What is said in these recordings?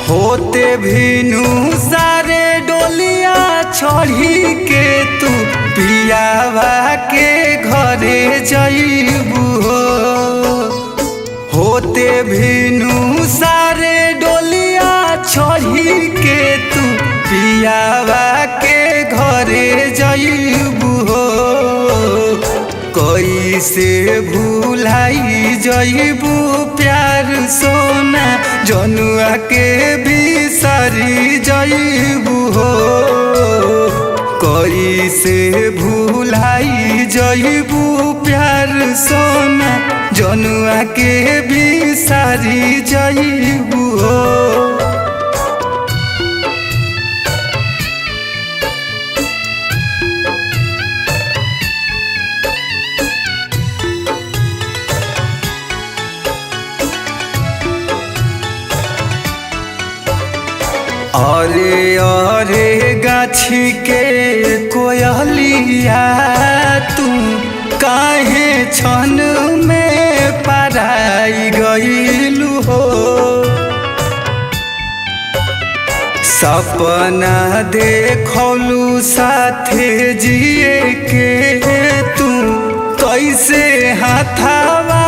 होते भिनु सारे डोलिया चढ़ी के तू पियावा के घरे जइबू हो। होते भिनु सारे डोलिया चढ़ी के तू पियावा के घरे जइबू हो। कैसे भूलाई जइबू प्यार सोना जनुआ के बिसरी जइबू हो। कैसे भूलाई जइबू प्यार सोना जनुआ के बिसरी जइबू हो। अरे अरे गाछी के कोयलिया तू काहे छन में पराई गइलू हो। सपना देखलू साथे जिए के तू कैसे हाथावा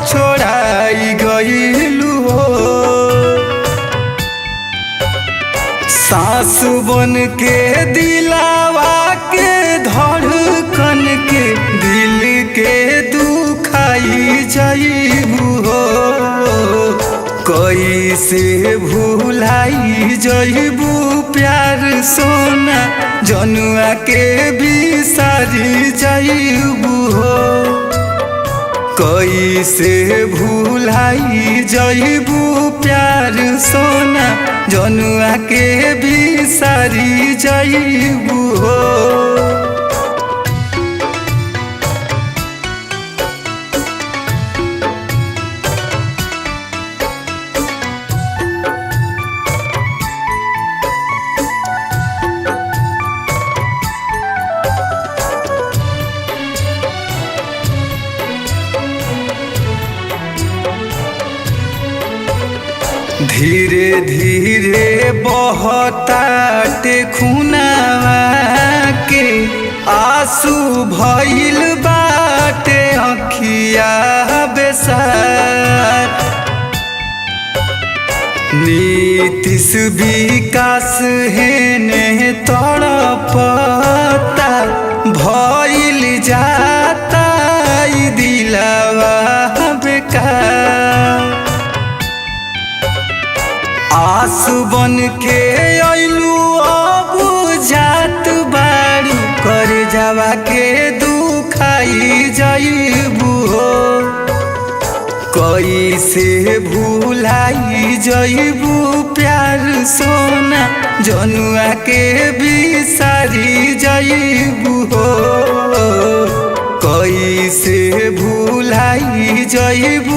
छोड़ाई गइलू हो। सांस बन के दिलावा के धड़कन के दिल के दुखाई जइबू हो। कैसे भूलाई जइबू प्यार सोना जनुआ के बिसरी जइबू हो। कैसे भूलाई जइबू प्यार सोना जनुआ के बिसरी जइबू हो। धीरे धीरे बहताटे खुनावा के आंसू भइल बाटे अखिया बेसार। नीतीश विकास हेने तड़पता भइल जाता ई दिलवा बेकार। आस बन के अइलू अब जात बारू कर जावा के दुखाई जइबू हो। कैसे भूलाई जइबू प्यार सोना जनुआ के बिसरी जइबू हो। कैसे भूलाई जइबू